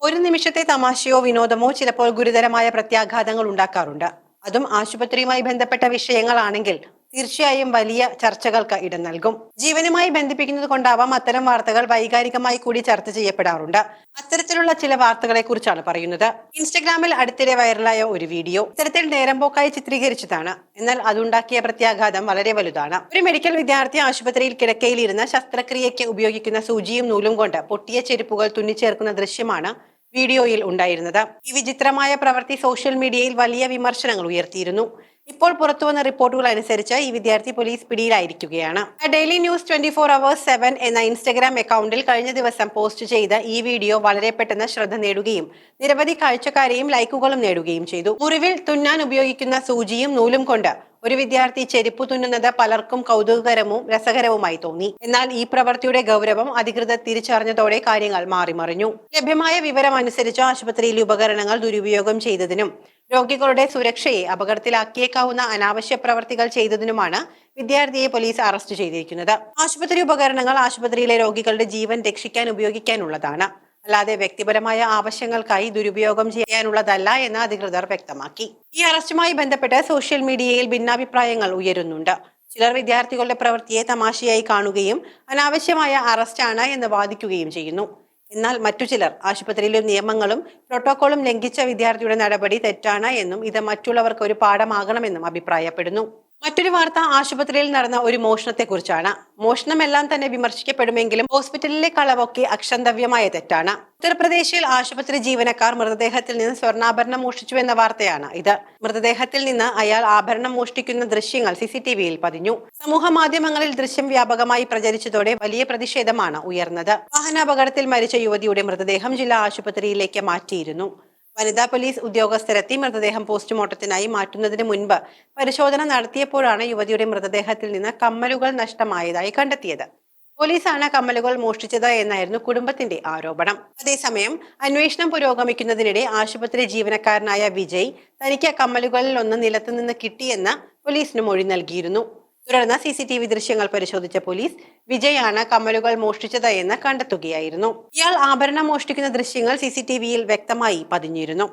ഒരു നിമിഷത്തെ തമാശയോ വിനോദമോ ചിലപ്പോൾ ഗുരുതരമായ പ്രത്യാഘാതങ്ങൾ ഉണ്ടാക്കാറുണ്ട്. അതും ആശുപത്രിയുമായി ബന്ധപ്പെട്ട വിഷയങ്ങളാണെങ്കിൽ തീർച്ചയായും വലിയ ചർച്ചകൾക്ക് ഇടം നൽകും. ജീവനുമായി ബന്ധിപ്പിക്കുന്നത് കൊണ്ടാവാം അത്തരം വാർത്തകൾ വൈകാരികമായി കൂടി ചർച്ച ചെയ്യപ്പെടാറുണ്ട്. അത്തരത്തിലുള്ള ചില വാർത്തകളെ കുറിച്ചാണ് പറയുന്നത്. ഇൻസ്റ്റഗ്രാമിൽ അടുത്തിടെ വൈറലായ ഒരു വീഡിയോ ഇത്തരത്തിൽ നേരമ്പോക്കായി ചിത്രീകരിച്ചതാണ്. എന്നാൽ അതുണ്ടാക്കിയ പ്രത്യാഘാതം വളരെ വലുതാണ്. ഒരു മെഡിക്കൽ വിദ്യാർത്ഥി ആശുപത്രിയിൽ കിടക്കയിലിരുന്ന് ശസ്ത്രക്രിയയ്ക്ക് ഉപയോഗിക്കുന്ന സൂചിയും നൂലും കൊണ്ട് പൊട്ടിയ ചെരുപ്പുകൾ തുന്നിച്ചേർക്കുന്ന ദൃശ്യമാണ് വീഡിയോയിൽ ഉണ്ടായിരുന്നത്. ഈ വിചിത്രമായ പ്രവൃത്തി സോഷ്യൽ മീഡിയയിൽ വലിയ വിമർശനങ്ങൾ ഉയർത്തിയിരുന്നു. ഇപ്പോൾ പുറത്തുവന്ന റിപ്പോർട്ടുകൾ അനുസരിച്ച് ഈ വിദ്യാർത്ഥി പോലീസ് പിടിയിലായിരിക്കുകയാണ്. ഡെയിലി ന്യൂസ് 24/7 എന്ന ഇൻസ്റ്റഗ്രാം അക്കൗണ്ടിൽ കഴിഞ്ഞ ദിവസം പോസ്റ്റ് ചെയ്ത ഈ വീഡിയോ വളരെ പെട്ടെന്ന് ശ്രദ്ധ നേടുകയും നിരവധി കാഴ്ചക്കാരെയും ലൈക്കുകളും നേടുകയും ചെയ്തു. മുറിവിൽ തുന്നാൻ ഉപയോഗിക്കുന്ന സൂചിയും നൂലും കൊണ്ട് ഒരു വിദ്യാർത്ഥി ചെരുപ്പ് തുന്നുന്നത് പലർക്കും കൗതുകകരവും രസകരവുമായി തോന്നി. എന്നാൽ ഈ പ്രവൃത്തിയുടെ ഗൗരവം അധികൃതർ തിരിച്ചറിഞ്ഞതോടെ കാര്യങ്ങൾ മാറിമറിഞ്ഞു. ലഭ്യമായ വിവരം അനുസരിച്ച് ആശുപത്രിയിലെ ഉപകരണങ്ങൾ ദുരുപയോഗം ചെയ്തതിനും രോഗികളുടെ സുരക്ഷയെ അപകടത്തിലാക്കിയേക്കാവുന്ന അനാവശ്യ പ്രവർത്തികൾ ചെയ്തതിനുമാണ് വിദ്യാർത്ഥിയെ പോലീസ് അറസ്റ്റ് ചെയ്തിരിക്കുന്നത്. ആശുപത്രി ഉപകരണങ്ങൾ ആശുപത്രിയിലെ രോഗികളുടെ ജീവൻ രക്ഷിക്കാൻ ഉപയോഗിക്കാനുള്ളതാണ്, അല്ലാതെ വ്യക്തിപരമായ ആവശ്യങ്ങൾക്കായി ദുരുപയോഗം ചെയ്യാനുള്ളതല്ല എന്ന് അധികൃതർ വ്യക്തമാക്കി. ഈ അറസ്റ്റുമായി ബന്ധപ്പെട്ട് സോഷ്യൽ മീഡിയയിൽ ഭിന്നാഭിപ്രായങ്ങൾ ഉയരുന്നുണ്ട്. ചിലർ വിദ്യാർത്ഥികളുടെ പ്രവൃത്തിയെ തമാശയായി കാണുകയും അനാവശ്യമായ അറസ്റ്റാണ് എന്ന് വാദിക്കുകയും ചെയ്യുന്നു. എന്നാൽ മറ്റു ചിലർ ആശുപത്രിയിലെ നിയമങ്ങളും പ്രോട്ടോകോളും ലംഘിച്ച വിദ്യാർത്ഥിയുടെ നടപടി തെറ്റാണ് എന്നും ഇത് മറ്റുള്ളവർക്ക് ഒരു പാഠമാകണമെന്നും അഭിപ്രായപ്പെടുന്നു. മറ്റൊരു വാർത്ത ആശുപത്രിയിൽ നടന്ന ഒരു മോഷണത്തെക്കുറിച്ചാണ്. മോഷണമെല്ലാം തന്നെ വിമർശിക്കപ്പെടുമെങ്കിലും ഹോസ്പിറ്റലിലെ കളവൊക്കെ അക്ഷന്തവ്യമായ തെറ്റാണ്. ഉത്തർപ്രദേശിൽ ആശുപത്രി ജീവനക്കാർ മൃതദേഹത്തിൽ നിന്ന് സ്വർണ്ണാഭരണം മോഷ്ടിച്ചു എന്ന വാർത്തയാണ് ഇത്. മൃതദേഹത്തിൽ നിന്ന് അയാൾ ആഭരണം മോഷ്ടിക്കുന്ന ദൃശ്യങ്ങൾ CCTVയിൽ പതിഞ്ഞു. സമൂഹ മാധ്യമങ്ങളിൽ ദൃശ്യം വ്യാപകമായി പ്രചരിച്ചതോടെ വലിയ പ്രതിഷേധമാണ് ഉയർന്നത്. വാഹനാപകടത്തിൽ മരിച്ച യുവതിയുടെ മൃതദേഹം ജില്ലാ ആശുപത്രിയിലേക്ക് മാറ്റിയിരുന്നു. വനിതാ പോലീസ് ഉദ്യോഗസ്ഥരെത്തി മൃതദേഹം പോസ്റ്റ്മോർട്ടത്തിനായി മാറ്റുന്നതിന് മുൻപ് പരിശോധന നടത്തിയപ്പോഴാണ് യുവതിയുടെ മൃതദേഹത്തിൽ നിന്ന് കമ്മലുകൾ നഷ്ടമായതായി കണ്ടെത്തിയത്. പോലീസാണ് കമ്മലുകൾ മോഷ്ടിച്ചത് എന്നായിരുന്നു കുടുംബത്തിന്റെ ആരോപണം. അതേസമയം അന്വേഷണം പുരോഗമിക്കുന്നതിനിടെ ആശുപത്രി ജീവനക്കാരനായ വിജയ് തനിക്ക് കമ്മലുകളിൽ ഒന്ന് നിലത്തുനിന്ന് കിട്ടിയെന്ന് പോലീസിന് മൊഴി നൽകിയിരുന്നു. തുടർന്ന് CCTV ദൃശ്യങ്ങൾ പരിശോധിച്ച പോലീസ് വിജയാണ് കമ്മലുകൾ മോഷ്ടിച്ചത് എന്ന് കണ്ടെത്തുകയായിരുന്നു. ഇയാൾ ആഭരണം മോഷ്ടിക്കുന്ന ദൃശ്യങ്ങൾ CCTVയിൽ വ്യക്തമായി പതിഞ്ഞിരുന്നു.